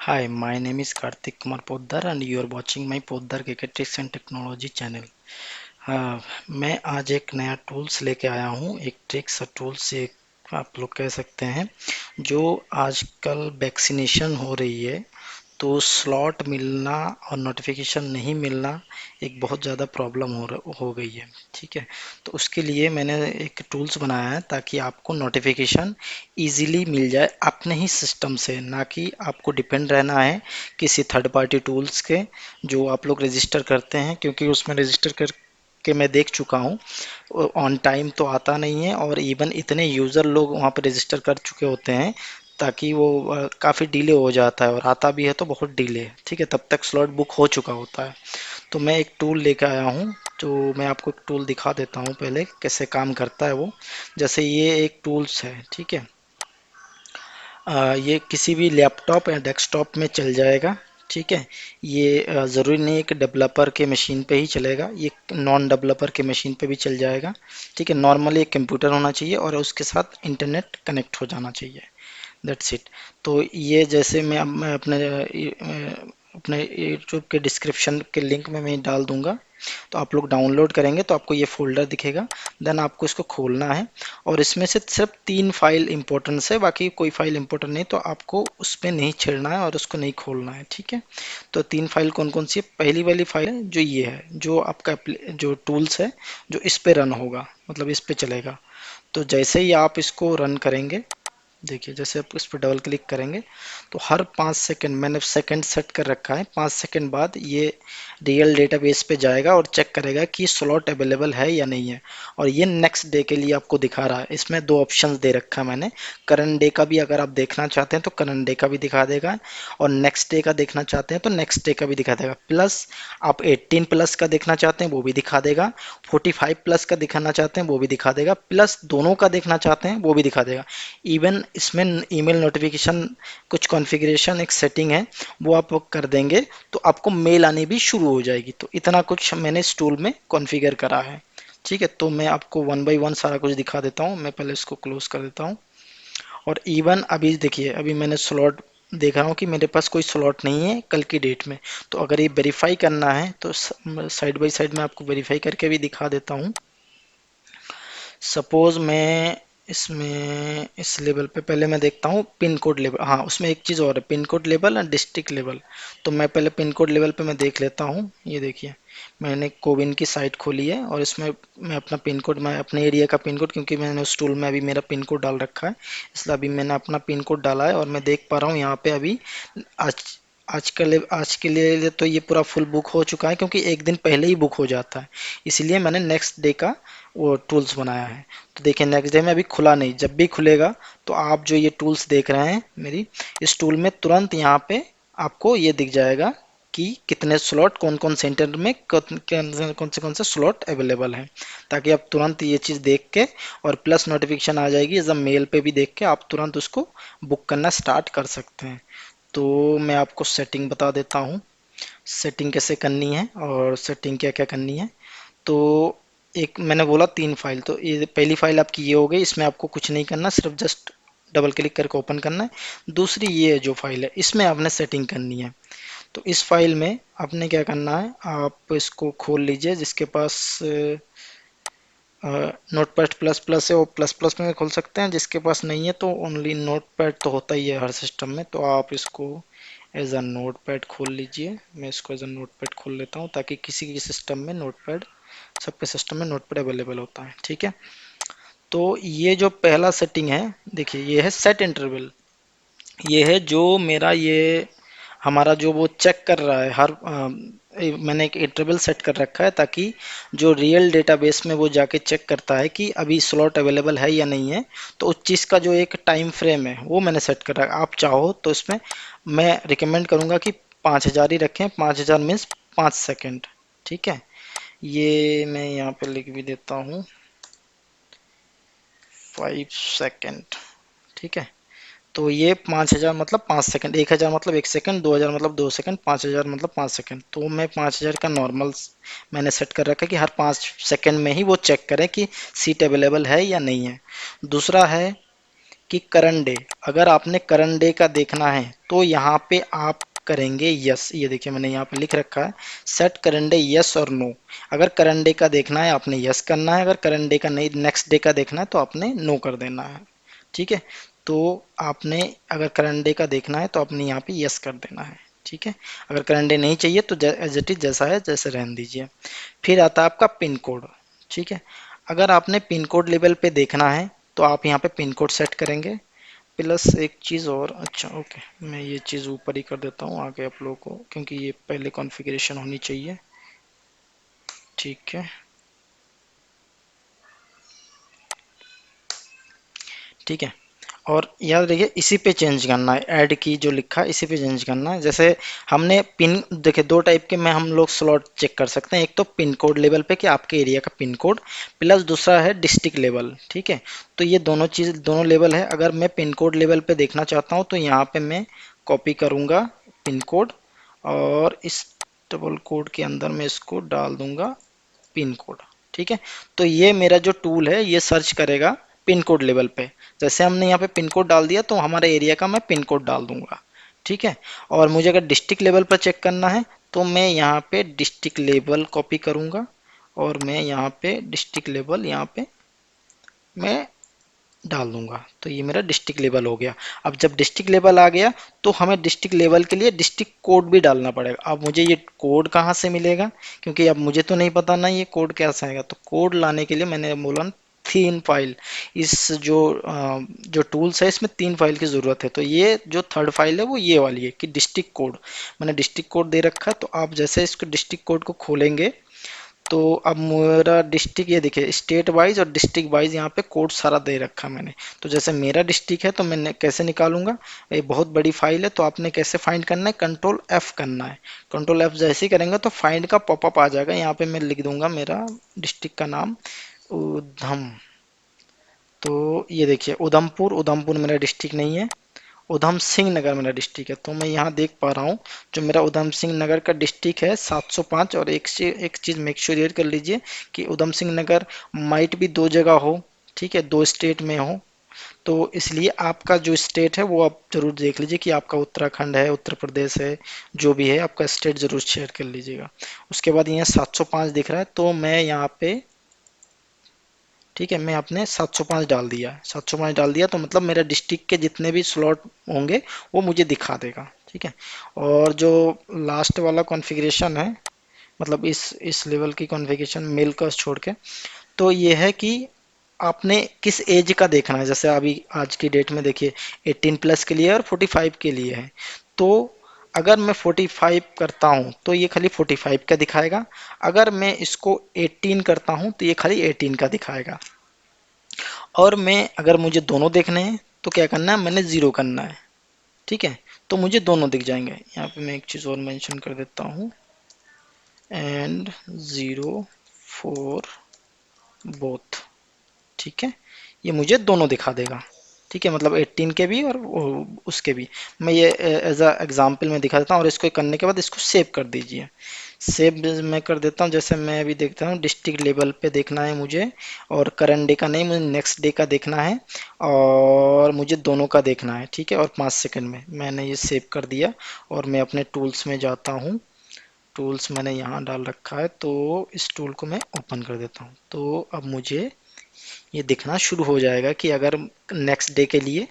Hi, my name is Karthik Kumar Poddar and you are watching my Poddar Geeketics and Technology channel. मैं आज एक नया tools लेके आया हूँ, एक ट्रिक्स टूल्स एक आप लोग कह सकते हैं, जो आजकल वैक्सीनेशन हो रही है तो स्लॉट मिलना और नोटिफिकेशन नहीं मिलना एक बहुत ज़्यादा प्रॉब्लम हो गई है। ठीक है, तो उसके लिए मैंने एक टूल्स बनाया है ताकि आपको नोटिफिकेशन इजीली मिल जाए अपने ही सिस्टम से, ना कि आपको डिपेंड रहना है किसी थर्ड पार्टी टूल्स के जो आप लोग रजिस्टर करते हैं, क्योंकि उसमें रजिस्टर कर के मैं देख चुका हूँ ऑन टाइम तो आता नहीं है और इवन इतने यूज़र लोग वहाँ पर रजिस्टर कर चुके होते हैं ताकि वो काफ़ी डिले हो जाता है और आता भी है तो बहुत डिले। ठीक है, तब तक स्लॉट बुक हो चुका होता है। तो मैं एक टूल लेकर आया हूँ, तो मैं आपको एक टूल दिखा देता हूँ पहले कैसे काम करता है वो। जैसे ये एक टूल्स है, ठीक है। ये किसी भी लैपटॉप या डेस्कटॉप में चल जाएगा। ठीक है, ये ज़रूरी नहीं है कि डेवलपर के मशीन पे ही चलेगा, ये नॉन डेवलपर के मशीन पे भी चल जाएगा। ठीक है, नॉर्मली एक कंप्यूटर होना चाहिए और उसके साथ इंटरनेट कनेक्ट हो जाना चाहिए, दैट्स इट। तो ये जैसे मैं अपने यूट्यूब के डिस्क्रिप्शन के लिंक में मैं डाल दूंगा, तो आप लोग डाउनलोड करेंगे तो आपको ये फोल्डर दिखेगा। देन आपको इसको खोलना है और इसमें से सिर्फ 3 फाइल इंपॉर्टेंस है, बाकी कोई फाइल इंपॉर्टेंट नहीं, तो आपको उस पर नहीं छेड़ना है और उसको नहीं खोलना है। ठीक है, तो 3 फाइल कौन कौन सी है? पहली वाली फाइल है जो ये है, जो आपका जो टूल्स है, जो इस पे रन होगा, मतलब इस पे चलेगा। तो जैसे ही आप इसको रन करेंगे, देखिए जैसे आप इस पर डबल क्लिक करेंगे तो हर 5 सेकंड, मैंने सेकंड सेट कर रखा है, 5 सेकंड बाद ये रियल डेटाबेस पे जाएगा और चेक करेगा कि स्लॉट अवेलेबल है या नहीं है। और ये नेक्स्ट डे के लिए आपको दिखा रहा है। इसमें 2 ऑप्शंस दे रखा है मैंने, करंट डे का भी अगर आप देखना चाहते हैं तो करंट डे का भी दिखा देगा, और नेक्स्ट डे का देखना चाहते हैं तो नेक्स्ट डे का भी दिखा देगा। प्लस आप 18+ का देखना चाहते हैं वो भी दिखा देगा, 45+ का दिखाना चाहते हैं वो भी दिखा देगा, प्लस दोनों का देखना चाहते हैं वो भी दिखा देगा। इवन इसमें ईमेल नोटिफिकेशन कुछ कॉन्फ़िगरेशन एक सेटिंग है, वो आप कर देंगे तो आपको मेल आनी भी शुरू हो जाएगी। तो इतना कुछ मैंने इस टूल में कॉन्फ़िगर करा है। ठीक है, तो मैं आपको वन बाय वन सारा कुछ दिखा देता हूँ। मैं पहले इसको क्लोज कर देता हूँ। और इवन अभी देखिए, अभी मैंने स्लॉट देख रहा हूँ कि मेरे पास कोई स्लॉट नहीं है कल की डेट में। तो अगर ये वेरीफाई करना है तो साइड बाय साइड में आपको वेरीफाई करके भी दिखा देता हूँ। सपोज मैं इसमें इस लेवल पे पहले मैं देखता हूँ पिन कोड लेवल। हाँ, उसमें एक चीज़ और है, पिन कोड लेवल और डिस्ट्रिक्ट लेवल। तो मैं पहले पिन कोड लेवल पे मैं देख लेता हूँ। ये देखिए, मैंने कोविन की साइट खोली है और इसमें मैं अपना पिन कोड, मैं अपने एरिया का पिन कोड, क्योंकि मैंने उस टूल में अभी मेरा पिन कोड डाल रखा है, इसलिए अभी मैंने अपना पिन कोड डाला है और मैं देख पा रहा हूँ यहाँ पे अभी आज आज के लिए तो ये पूरा फुल बुक हो चुका है, क्योंकि एक दिन पहले ही बुक हो जाता है। इसलिए मैंने नेक्स्ट डे का वो टूल्स बनाया है। तो देखिए नेक्स्ट डे में अभी खुला नहीं, जब भी खुलेगा तो आप जो ये टूल्स देख रहे हैं मेरी, इस टूल में तुरंत यहाँ पे आपको ये दिख जाएगा कि कितने स्लॉट कौन कौन सेंटर में कौन से स्लॉट अवेलेबल हैं, ताकि आप तुरंत ये चीज़ देख के, और प्लस नोटिफिकेशन आ जाएगी जब मेल पे भी देख के आप तुरंत उसको बुक करना स्टार्ट कर सकते हैं। तो मैं आपको सेटिंग बता देता हूँ, सेटिंग कैसे करनी है और सेटिंग क्या क्या करनी है। तो एक मैंने बोला 3 फाइल, तो ये पहली फाइल आपकी ये हो गई, इसमें आपको कुछ नहीं करना, सिर्फ जस्ट डबल क्लिक करके ओपन करना है। दूसरी ये जो फाइल है इसमें आपने सेटिंग करनी है। तो इस फाइल में आपने क्या करना है, आप इसको खोल लीजिए, जिसके पास नोट पैड प्लस प्लस है वो प्लस प्लस में खोल सकते हैं, जिसके पास नहीं है तो ओनली नोट पैड तो होता ही है हर सिस्टम में, तो आप इसको एज अ नोट पैड खोल लीजिए। मैं इसको एज अ नोट पैड खोल लेता हूँ ताकि किसी के सिस्टम में नोट पैड, सबके सिस्टम में नोट पैड अवेलेबल होता है। ठीक है, तो ये जो पहला सेटिंग है, देखिए ये है सेट इंटरवल। ये है जो मेरा ये हमारा जो वो चेक कर रहा है हर मैंने एक इंटरवल सेट कर रखा है ताकि जो रियल डेटाबेस में वो जाके चेक करता है कि अभी स्लॉट अवेलेबल है या नहीं है। तो उस चीज़ का जो एक टाइम फ्रेम है वो मैंने सेट कर रखा है। आप चाहो तो इसमें मैं रिकमेंड करूँगा कि 5000 ही रखें, 5000 मीन्स 5 सेकेंड। ठीक है, ये मैं यहाँ पे लिख भी देता हूँ 5 सेकेंड। ठीक है, तो ये 5000 मतलब 5 सेकंड, 1000 मतलब 1 सेकंड, 2000 मतलब 2 सेकंड, 5000 मतलब 5 सेकंड। तो मैं 5000 का नॉर्मल मैंने सेट कर रखा है कि हर 5 सेकंड में ही वो चेक करें कि सीट अवेलेबल है या नहीं है। दूसरा है कि करंट डे, अगर आपने करंट डे का देखना है तो यहाँ पे आप करेंगे यस। ये देखिए मैंने यहाँ पे लिख रखा है सेट करंट डे यस और नो। अगर करंट डे का देखना है आपने यस करना है, अगर करंट डे का नहीं नेक्स्ट डे का देखना है तो आपने नो कर देना है। ठीक है, तो आपने अगर करंट डे का देखना है तो आपने यहाँ पे यस कर देना है। ठीक है, अगर करंट डे नहीं चाहिए तो एज इट इज जैसा है जैसे रहने दीजिए। फिर आता है आपका पिन कोड। ठीक है, अगर आपने पिन कोड लेवल पे देखना है तो आप यहाँ पे पिन कोड सेट करेंगे। प्लस एक चीज़ और, अच्छा ओके मैं ये चीज़ ऊपर ही कर देता हूँ आगे आप लोगों को, क्योंकि ये पहले कॉन्फ़िगरेशन होनी चाहिए। ठीक है, ठीक है, और याद रखिए इसी पे चेंज करना है, ऐड की जो लिखा है इसी पे चेंज करना है। जैसे हमने पिन देखिए दो टाइप के में हम लोग स्लॉट चेक कर सकते हैं, एक तो पिन कोड लेवल पे कि आपके एरिया का पिन कोड, प्लस दूसरा है डिस्ट्रिक्ट लेवल। ठीक है, तो ये दोनों चीज़ दोनों लेवल है। अगर मैं पिन कोड लेवल पे देखना चाहता हूँ तो यहाँ पे मैं कॉपी करूँगा पिन कोड, और इस डबल कोड के अंदर मैं इसको डाल दूंगा पिन कोड। ठीक है, तो ये मेरा जो टूल है ये सर्च करेगा पिन कोड लेवल पे। जैसे हमने यहाँ पे पिन कोड डाल दिया तो हमारे एरिया का मैं पिन कोड डाल दूंगा। ठीक है, और मुझे अगर डिस्ट्रिक्ट लेवल पर चेक करना है तो मैं यहाँ पे डिस्ट्रिक्ट लेवल कॉपी करूंगा, और मैं यहाँ पे डिस्ट्रिक्ट लेवल यहाँ पे मैं डाल दूंगा, तो ये मेरा डिस्ट्रिक्ट लेवल हो गया। अब जब डिस्ट्रिक्ट लेवल आ गया तो हमें डिस्ट्रिक्ट लेवल के लिए डिस्ट्रिक्ट कोड भी डालना पड़ेगा। अब मुझे ये कोड कहाँ से मिलेगा, क्योंकि अब मुझे तो नहीं पता ना ये कोड कैसे आएगा। तो कोड लाने के लिए मैंने बोला ना, तीन फाइल, इस जो टूल्स है इसमें तीन फाइल की ज़रूरत है। तो ये जो थर्ड फाइल है वो ये वाली है कि डिस्ट्रिक्ट कोड, मैंने डिस्ट्रिक्ट कोड दे रखा है। तो आप जैसे इसको डिस्ट्रिक्ट कोड को खोलेंगे तो अब मेरा डिस्ट्रिक्ट ये देखिए स्टेट वाइज और डिस्ट्रिक्ट वाइज यहाँ पे कोड सारा दे रखा मैंने। तो जैसे मेरा डिस्ट्रिक्ट है तो मैंने कैसे निकालूंगा, ये बहुत बड़ी फाइल है तो आपने कैसे फाइंड करना है, कंट्रोल एफ करना है। कंट्रोल एफ जैसे ही करेंगे तो फाइंड का पॉपअप आ जाएगा। यहाँ पे मैं लिख दूंगा मेरा डिस्ट्रिक्ट का नाम उधम। तो ये देखिए उधमपुर, उधमपुर मेरा डिस्ट्रिक्ट नहीं है, उधम सिंह नगर मेरा डिस्ट्रिक्ट है। तो मैं यहाँ देख पा रहा हूँ जो मेरा उधम सिंह नगर का डिस्ट्रिक्ट है 705। और एक चीज़ मेक श्योर कर लीजिए कि उधम सिंह नगर माइट भी दो जगह हो। ठीक है, दो स्टेट में हो, तो इसलिए आपका जो स्टेट है वो आप जरूर देख लीजिए कि आपका उत्तराखंड है, उत्तर प्रदेश है, जो भी है आपका स्टेट जरूर शेयर कर लीजिएगा। उसके बाद यहाँ 705 दिख रहा है तो मैं यहाँ पे, ठीक है, मैं आपने 705 डाल दिया, 705 डाल दिया तो मतलब मेरा डिस्ट्रिक्ट के जितने भी स्लॉट होंगे वो मुझे दिखा देगा। ठीक है, और जो लास्ट वाला कॉन्फ़िगरेशन है, मतलब इस लेवल की कॉन्फ़िगरेशन मेल का छोड़ के, तो ये है कि आपने किस एज का देखना है। जैसे अभी आज की डेट में देखिए 18 प्लस के लिए और 45 के लिए है। तो अगर मैं 45 करता हूँ तो ये खाली 45 का दिखाएगा, अगर मैं इसको 18 करता हूँ तो ये खाली 18 का दिखाएगा। और मैं अगर मुझे दोनों देखने हैं तो क्या करना है, मैंने ज़ीरो करना है। ठीक है, तो मुझे दोनों दिख जाएंगे। यहाँ पे मैं एक चीज़ और मेंशन कर देता हूँ, एंड ज़ीरो फॉर बोथ। ठीक है, ये मुझे दोनों दिखा देगा। ठीक है, मतलब 18 के भी और उसके भी। मैं ये एज अ एग्जाम्पल में दिखा देता हूँ, और इसको करने के बाद इसको सेव कर दीजिए। सेव मैं कर देता हूँ। जैसे मैं अभी देखता हूँ डिस्ट्रिक्ट लेवल पे देखना है मुझे, और करंट डे का नहीं, मुझे नेक्स्ट डे का देखना है, और मुझे दोनों का देखना है। ठीक है, और 5 सेकंड में मैंने ये सेव कर दिया। और मैं अपने टूल्स में जाता हूँ, टूल्स मैंने यहाँ डाल रखा है, तो इस टूल को मैं ओपन कर देता हूँ। तो अब मुझे ये दिखना शुरू हो जाएगा कि अगर नेक्स्ट डे के लिए,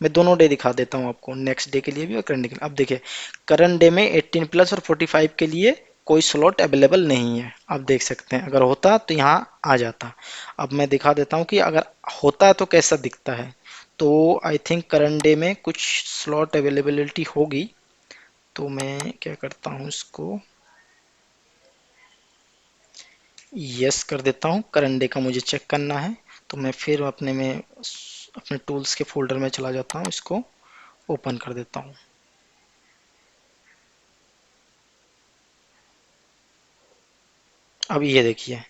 मैं दोनों डे दिखा देता हूँ आपको, नेक्स्ट डे के लिए भी और करंट डे के लिए। अब देखिए करंट डे में 18 प्लस और 45 के लिए कोई स्लॉट अवेलेबल नहीं है। आप देख सकते हैं, अगर होता तो यहाँ आ जाता। अब मैं दिखा देता हूँ कि अगर होता है तो कैसा दिखता है। तो आई थिंक करंट डे में कुछ स्लॉट अवेलेबिलिटी होगी। तो मैं क्या करता हूँ, इसको यस कर देता हूँ। करंट डे का मुझे चेक करना है तो मैं फिर अपने टूल्स के फोल्डर में चला जाता हूँ, इसको ओपन कर देता हूँ। अब ये देखिए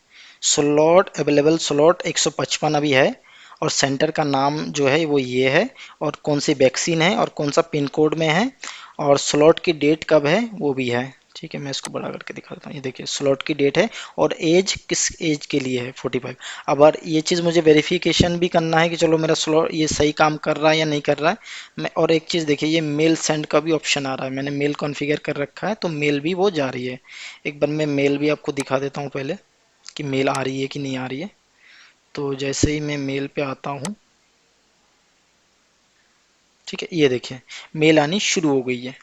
स्लॉट अवेलेबल स्लॉट 155 अभी है, और सेंटर का नाम जो है वो ये है, और कौन सी वैक्सीन है और कौन सा पिन कोड में है, और स्लॉट की डेट कब है वो भी है। ठीक है, मैं इसको बड़ा करके दिखा देता हूँ। ये देखिए स्लॉट की डेट है और एज किस एज के लिए है, 45। अब और ये चीज़ मुझे वेरिफिकेशन भी करना है कि चलो मेरा स्लॉट ये सही काम कर रहा है या नहीं कर रहा है। मैं और एक चीज़ देखिए, ये मेल सेंड का भी ऑप्शन आ रहा है, मैंने मेल कॉन्फ़िगर कर रखा है तो मेल भी वो जा रही है। एक बार मैं मेल भी आपको दिखा देता हूँ पहले कि मेल आ रही है कि नहीं आ रही है। तो जैसे ही मैं मेल पे आता हूँ, ठीक है, ये देखिए मेल आनी शुरू हो गई है।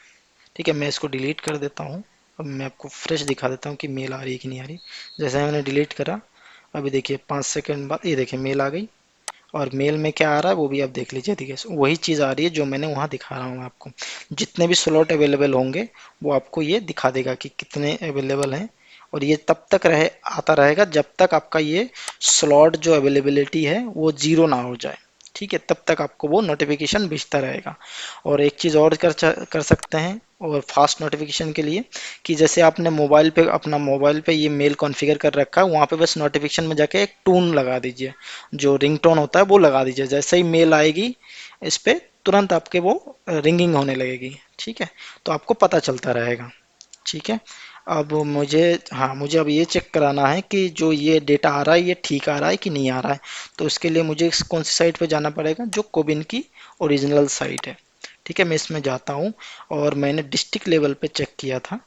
ठीक है, मैं इसको डिलीट कर देता हूँ। अब मैं आपको फ्रेश दिखा देता हूँ कि मेल आ रही है कि नहीं आ रही। जैसे मैंने डिलीट करा, अभी देखिए 5 सेकंड बाद ये देखिए मेल आ गई। और मेल में क्या आ रहा है वो भी आप देख लीजिए। ठीक है, वही चीज़ आ रही है जो मैंने वहाँ दिखा रहा हूँ आपको। जितने भी स्लॉट अवेलेबल होंगे वो आपको ये दिखा देगा कि कितने अवेलेबल हैं। और ये तब तक रहे आता रहेगा जब तक आपका ये स्लॉट जो अवेलेबिलिटी है वो जीरो ना हो जाए। ठीक है, तब तक आपको वो नोटिफिकेशन भेजता रहेगा। और एक चीज़ और कर सकते हैं और फास्ट नोटिफिकेशन के लिए, कि जैसे आपने मोबाइल पे अपना मोबाइल पे ये मेल कॉन्फ़िगर कर रखा है, वहाँ पे बस नोटिफिकेशन में जाके एक टून लगा दीजिए, जो रिंगटोन होता है वो लगा दीजिए। जैसे ही मेल आएगी इस पे तुरंत आपके वो रिंगिंग होने लगेगी। ठीक है, तो आपको पता चलता रहेगा। ठीक है, अब मुझे, हाँ मुझे अब ये चेक कराना है कि जो ये डेटा आ रहा है ये ठीक आ रहा है कि नहीं आ रहा है। तो इसके लिए मुझे कौन सी साइट पे जाना पड़ेगा, जो कोविन की ओरिजिनल साइट है। ठीक है, मैं इसमें जाता हूँ और मैंने डिस्ट्रिक्ट लेवल पे चेक किया था।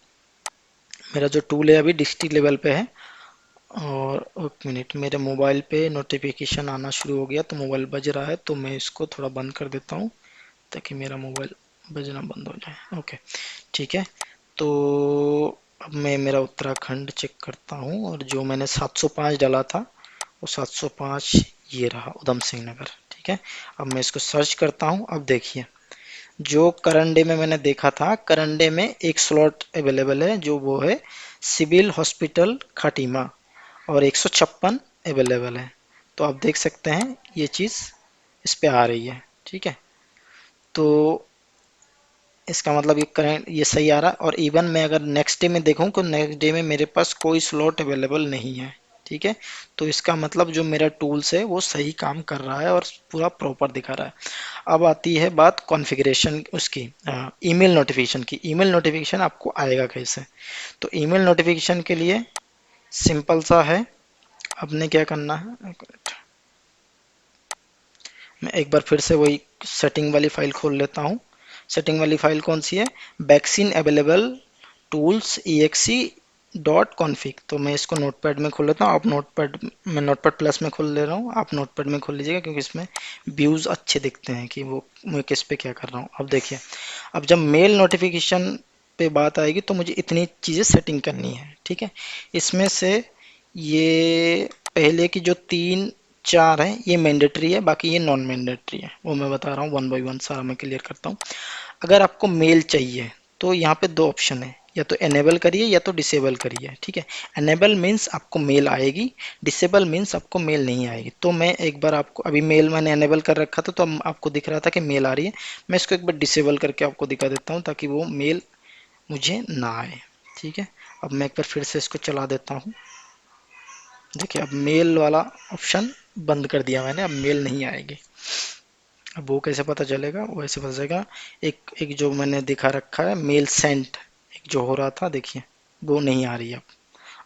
मेरा जो टूल है अभी डिस्ट्रिक्ट लेवल पे है। और एक मिनट, मेरे मोबाइल पे नोटिफिकेशन आना शुरू हो गया, तो मोबाइल बज रहा है तो मैं इसको थोड़ा बंद कर देता हूँ ताकि मेरा मोबाइल बजना बंद हो जाए। ओके, ठीक है। तो अब मैं मेरा उत्तराखंड चेक करता हूँ और जो मैंने 705 डाला था वो 705 ये रहा, उधम सिंह नगर। ठीक है, अब मैं इसको सर्च करता हूँ। अब देखिए जो करंट डे में मैंने देखा था, करंट डे में एक स्लॉट अवेलेबल है जो वो है सिविल हॉस्पिटल खाटिमा, और 156 अवेलेबल है। तो आप देख सकते हैं ये चीज़ इस पे आ रही है। ठीक है, तो इसका मतलब ये करेंट ये सही आ रहा है। और इवन मैं अगर नेक्स्ट डे में देखूं तो नेक्स्ट डे में मेरे पास कोई स्लॉट अवेलेबल नहीं है। ठीक है, तो इसका मतलब जो मेरा टूल्स है वो सही काम कर रहा है और पूरा प्रॉपर दिखा रहा है। अब आती है बात कॉन्फ़िगरेशन उसकी, ईमेल नोटिफिकेशन की। ईमेल नोटिफिकेशन आपको आएगा कैसे? तो ईमेल नोटिफिकेशन के लिए सिंपल सा है, आपने क्या करना है, मैं एक बार फिर से वही सेटिंग वाली फाइल खोल लेता हूँ। सेटिंग वाली फाइल कौन सी है? Vaccine available tools EXE dot config. तो मैं इसको नोटपैड में खोल लेता हूँ। आप नोटपैड, मैं नोटपैड प्लस में खोल ले रहा हूँ, आप नोटपैड में खोल लीजिएगा क्योंकि इसमें व्यूज़ अच्छे दिखते हैं कि वो मैं किस पे क्या कर रहा हूँ। अब देखिए, अब जब मेल नोटिफिकेशन पे बात आएगी तो मुझे इतनी चीज़ें सेटिंग करनी है। ठीक है, इसमें से ये पहले की जो तीन चार हैं ये मैंडेटरी है, बाकी ये नॉन मैंडेटरी है, वो मैं बता रहा हूँ वन बाय वन सारा मैं क्लियर करता हूँ। अगर आपको मेल चाहिए तो यहाँ पे दो ऑप्शन है, या तो एनेबल करिए या तो डिसेबल करिए। ठीक है, एनेबल मीन्स आपको मेल आएगी, डिसेबल मीन्स आपको मेल नहीं आएगी। तो मैं एक बार आपको, अभी मेल मैंने एनेबल कर रखा था तो आपको दिख रहा था कि मेल आ रही है। मैं इसको एक बार डिसेबल करके आपको दिखा देता हूँ ताकि वो मेल मुझे ना आए। ठीक है, अब मैं एक बार फिर से इसको चला देता हूँ। देखिए अब मेल वाला ऑप्शन बंद कर दिया मैंने, अब मेल नहीं आएगी। अब वो कैसे पता चलेगा? वो ऐसे पता चलेगा, एक एक जो मैंने दिखा रखा है मेल सेंट, एक जो हो रहा था देखिए वो नहीं आ रही है।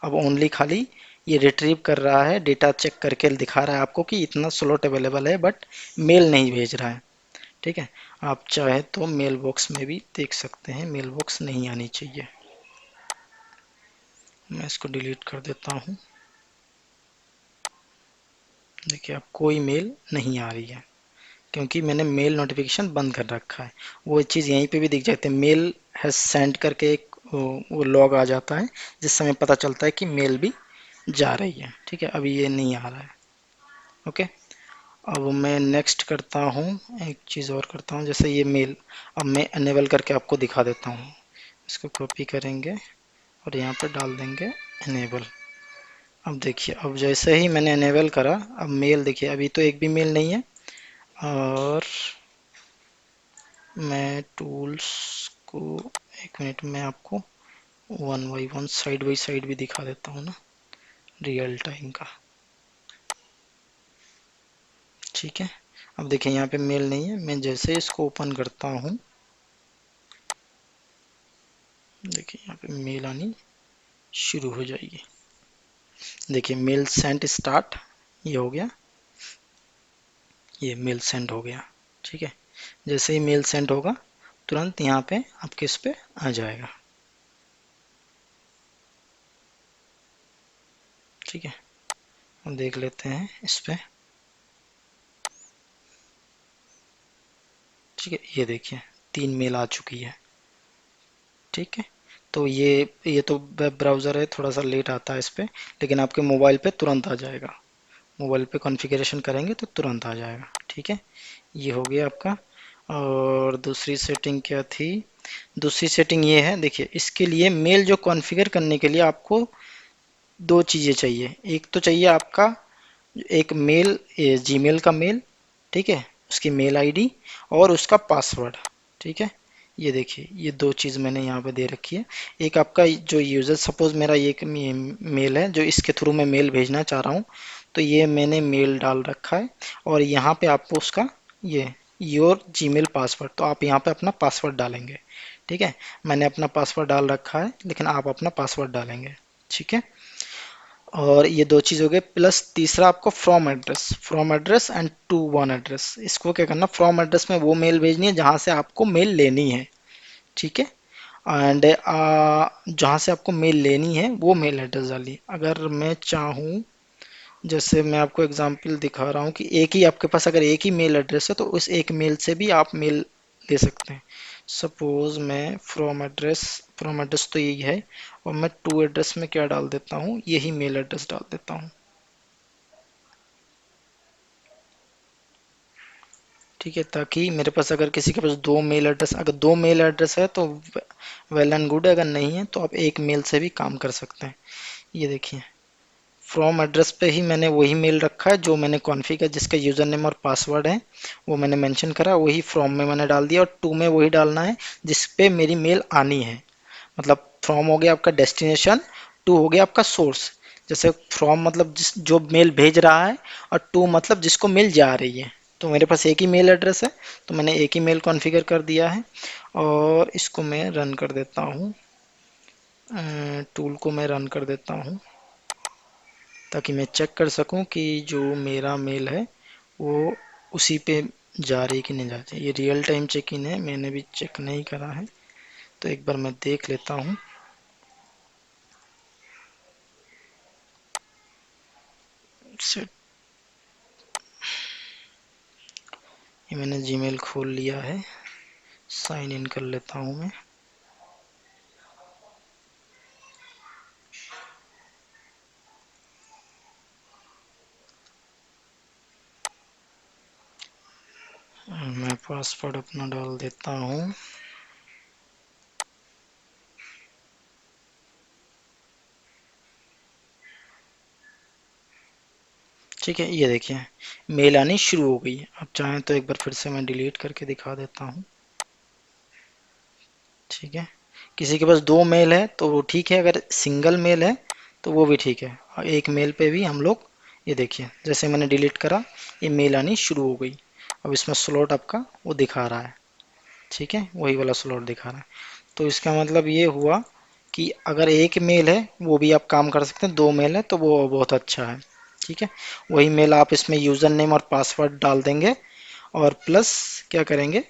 अब ओनली खाली ये रिट्रीव कर रहा है, डेटा चेक करके दिखा रहा है आपको कि इतना स्लॉट अवेलेबल है, बट मेल नहीं भेज रहा है। ठीक है, आप चाहे तो मेल बॉक्स में भी देख सकते हैं, मेल बॉक्स नहीं आनी चाहिए। मैं इसको डिलीट कर देता हूँ। देखिए अब कोई मेल नहीं आ रही है क्योंकि मैंने मेल नोटिफिकेशन बंद कर रखा है। वो चीज़ यहीं पे भी दिख जाती है, मेल हैज सेंड करके एक वो लॉग आ जाता है जिस समय पता चलता है कि मेल भी जा रही है। ठीक है, अभी ये नहीं आ रहा है। ओके, अब मैं नेक्स्ट करता हूँ, एक चीज़ और करता हूँ, जैसे ये मेल अब मैं अनेबल करके आपको दिखा देता हूँ। इसको कॉपी करेंगे और यहाँ पर डाल देंगे अनेबल। अब देखिए, अब जैसे ही मैंने अनेबल करा, अब मेल देखिए अभी तो एक भी मेल नहीं है। और मैं टूल्स को, एक मिनट में आपको one by one side by side भी दिखा देता हूँ ना, रियल टाइम का। ठीक है, अब देखिए यहाँ पे मेल नहीं है, मैं जैसे इसको ओपन करता हूँ देखिए यहाँ पे मेल आनी शुरू हो जाएगी। देखिए मेल सेंट स्टार्ट, ये हो गया, ये मेल सेंड हो गया। ठीक है, जैसे ही मेल सेंड होगा तुरंत यहाँ पे आपके इस पे आ जाएगा। ठीक है, हम देख लेते हैं इस पे। ठीक है, ये देखिए 3 मेल आ चुकी है। ठीक है, तो ये तो वेब ब्राउज़र है, थोड़ा सा लेट आता है इस पे, लेकिन आपके मोबाइल पे तुरंत आ जाएगा। मोबाइल पे कॉन्फ़िगरेशन करेंगे तो तुरंत आ जाएगा। ठीक है, ये हो गया आपका। और दूसरी सेटिंग क्या थी? दूसरी सेटिंग ये है, देखिए इसके लिए मेल जो कॉन्फ़िगर करने के लिए आपको दो चीज़ें चाहिए। एक तो चाहिए आपका एक मेल, जीमेल का मेल, ठीक है, उसकी मेल आईडी और उसका पासवर्ड। ठीक है, ये देखिए ये दो चीज़ मैंने यहाँ पे दे रखी है। एक आपका जो यूज़र, सपोज मेरा ये एक मेल है जो इसके थ्रू मैं मेल भेजना चाह रहा हूँ, तो ये मैंने मेल डाल रखा है। और यहाँ पे आपको उसका ये योर जीमेल पासवर्ड, तो आप यहाँ पे अपना पासवर्ड डालेंगे। ठीक है, मैंने अपना पासवर्ड डाल रखा है, लेकिन आप अपना पासवर्ड डालेंगे। ठीक है, और ये दो चीज़ हो गए, प्लस तीसरा आपको from address and to one address. इसको क्या करना, फ्रॉम एड्रेस में वो मेल भेजनी है जहाँ से आपको मेल लेनी है। ठीक है, एंड जहाँ से आपको मेल लेनी है वो मेल एड्रेस डालिए। अगर मैं चाहूँ, जैसे मैं आपको एग्जांपल दिखा रहा हूँ कि एक ही आपके पास अगर एक ही मेल एड्रेस है तो उस एक मेल से भी आप मेल ले सकते हैं। सपोज मैं फ्रॉम एड्रेस तो यही है, और मैं टू एड्रेस में क्या डाल देता हूँ, यही मेल एड्रेस डाल देता हूँ। ठीक है, ताकि मेरे पास अगर किसी के पास दो मेल एड्रेस, अगर दो मेल एड्रेस है तो वेल एंड गुड है, अगर नहीं है तो आप एक मेल से भी काम कर सकते हैं। ये देखिए फ्रॉम एड्रेस पे ही मैंने वही मेल रखा है जो मैंने कॉन्फ़िगर, जिसका यूज़र नेम और पासवर्ड है वो मैंने मेंशन करा, वही फ्रॉम में मैंने डाल दिया। और टू में वही डालना है जिस पे मेरी मेल आनी है। मतलब फ्रॉम हो गया आपका डेस्टिनेशन, टू हो गया आपका सोर्स। जैसे फ्रॉम मतलब जिस जो मेल भेज रहा है, और टू मतलब जिसको मेल जा रही है। तो मेरे पास एक ही मेल एड्रेस है, तो मैंने एक ही मेल कॉन्फ़िगर कर दिया है। और इसको मैं रन कर देता हूँ, टूल को मैं रन कर देता हूँ, ताकि मैं चेक कर सकूं कि जो मेरा मेल है वो उसी पे जा रही कि नहीं जा रही। ये रियल टाइम चेक इन है, मैंने भी चेक नहीं करा है, तो एक बार मैं देख लेता हूँ। सेट, ये मैंने जीमेल खोल लिया है, साइन इन कर लेता हूँ मैं। मैं पासवर्ड अपना डाल देता हूँ। ठीक है, ये देखिए मेल आनी शुरू हो गई है। अब चाहें तो एक बार फिर से मैं डिलीट करके दिखा देता हूँ। ठीक है, किसी के पास दो मेल है तो वो ठीक है, अगर सिंगल मेल है तो वो भी ठीक है। और एक मेल पे भी हम लोग, ये देखिए जैसे मैंने डिलीट करा ये मेल आनी शुरू हो गई। अब इसमें स्लॉट आपका वो दिखा रहा है। ठीक है, वही वाला स्लॉट दिखा रहा है। तो इसका मतलब ये हुआ कि अगर एक मेल है वो भी आप काम कर सकते हैं, दो मेल है तो वो बहुत अच्छा है। ठीक है, वही मेल आप इसमें यूज़र नेम और पासवर्ड डाल देंगे, और प्लस क्या करेंगे,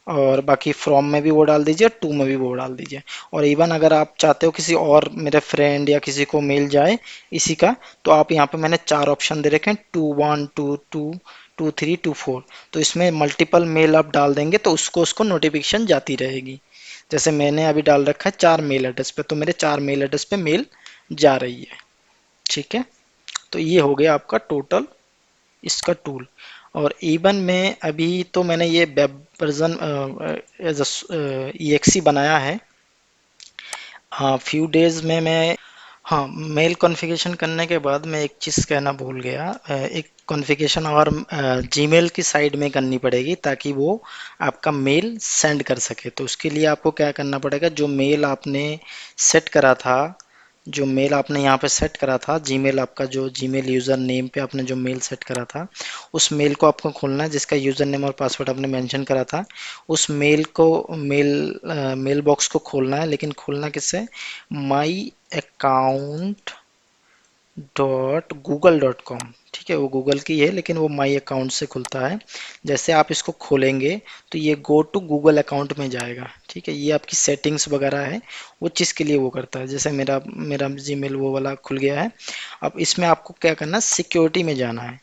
और बाकी फ्रॉम में भी वो डाल दीजिए, टू में भी वो डाल दीजिए। और इवन अगर आप चाहते हो किसी और मेरे फ्रेंड या किसी को मेल जाए इसी का, तो आप यहाँ पे मैंने चार ऑप्शन दे रखे हैं, two one, two two, two three, two four. तो इसमें मल्टीपल मेल आप डाल देंगे तो उसको उसको नोटिफिकेशन जाती रहेगी। जैसे मैंने अभी डाल रखा है चार मेल एड्रेस पे, तो मेरे चार मेल एड्रेस पे मेल जा रही है। ठीक है, तो ये हो गया आपका टोटल इसका टूल। और इवन में अभी तो मैंने ये वेब वर्जन एज EXE बनाया है। हाँ, फ्यू डेज में मैं, हाँ, मेल कॉन्फ़िगरेशन करने के बाद मैं एक चीज़ कहना भूल गया, एक कॉन्फ़िगरेशन और जीमेल की साइड में करनी पड़ेगी ताकि वो आपका मेल सेंड कर सके। तो उसके लिए आपको क्या करना पड़ेगा, जो मेल आपने सेट करा था जो मेल आपने यहाँ पे सेट करा था, जीमेल आपका जो जीमेल यूज़र नेम पे आपने जो मेल सेट करा था, उस मेल को आपको खोलना है जिसका यूज़र नेम और पासवर्ड आपने मेंशन करा था। उस मेल को मेल बॉक्स को खोलना है, लेकिन खोलना किससे? My account .google.com। ठीक है, वो गूगल की है लेकिन वो माई अकाउंट से खुलता है। जैसे आप इसको खोलेंगे तो ये गो टू गूगल अकाउंट में जाएगा। ठीक है, ये आपकी सेटिंग्स वगैरह है, वो चीज़ के लिए वो करता है। जैसे मेरा मेरा जीमेल वो वाला खुल गया है। अब इसमें आपको क्या करना है, सिक्योरिटी में जाना है।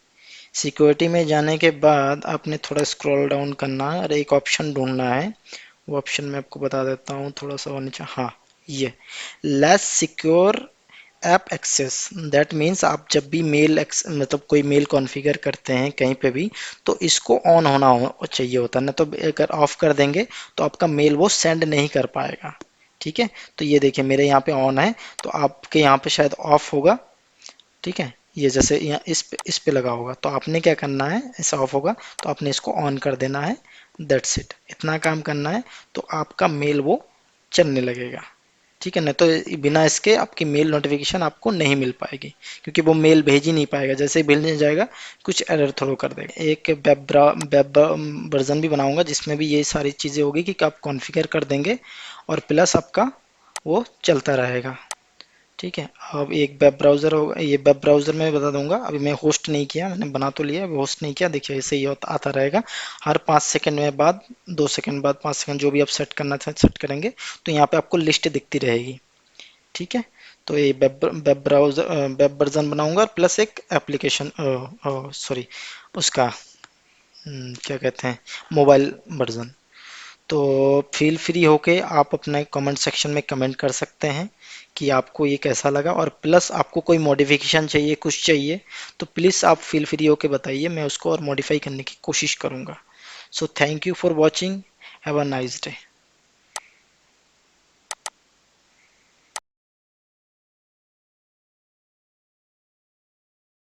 सिक्योरिटी में जाने के बाद आपने थोड़ा स्क्रॉल डाउन करना है और एक ऑप्शन ढूंढना है। वो ऑप्शन मैं आपको बता देता हूँ, थोड़ा सा और नीचे, हाँ, ये less secure app access. That means आप जब भी मेल मतलब कोई मेल कॉन्फ़िगर करते हैं कहीं पे भी, तो इसको ऑन होना चाहिए होता है ना। तो अगर ऑफ कर देंगे तो आपका मेल वो सेंड नहीं कर पाएगा। ठीक है, तो ये देखिए मेरे यहाँ पे ऑन है, तो आपके यहाँ पे शायद ऑफ होगा। ठीक है, ये जैसे यहाँ इस पे लगा होगा, तो आपने क्या करना है, ऐसा ऑफ होगा तो आपने इसको ऑन कर देना है। दैट्स इट, इतना काम करना है, तो आपका मेल वो चलने लगेगा। ठीक है ना, तो बिना इसके आपकी मेल नोटिफिकेशन आपको नहीं मिल पाएगी, क्योंकि वो मेल भेज ही नहीं पाएगा। जैसे ही भेजने जाएगा कुछ एरर थ्रो कर देगा। एक वेब वर्जन भी बनाऊंगा जिसमें भी ये सारी चीज़ें होगी कि आप कॉन्फ़िगर कर देंगे और प्लस आपका वो चलता रहेगा। ठीक है, अब एक वेब ब्राउज़र होगा, ये वेब ब्राउज़र में बता दूंगा। अभी मैं होस्ट नहीं किया, मैंने बना तो लिया, अभी होस्ट नहीं किया। देखिए ऐसे ही आता रहेगा। हर 5 सेकंड में बाद, 2 सेकंड बाद, 5 सेकंड जो भी आप सेट करना था सेट करेंगे, तो यहाँ पे आपको लिस्ट दिखती रहेगी। ठीक है, तो ये वेब ब्राउज़र वेब वर्जन बनाऊंगा प्लस एक एप्लीकेशन, सॉरी, उसका क्या कहते हैं, मोबाइल वर्जन। तो फील फ्री होके आप अपने कमेंट सेक्शन में कमेंट कर सकते हैं कि आपको ये कैसा लगा, और प्लस आपको कोई मॉडिफिकेशन चाहिए, कुछ चाहिए, तो प्लीज़ आप फील फ्री होके बताइए, मैं उसको और मॉडिफाई करने की कोशिश करूँगा। So thank you for watching, have a nice day.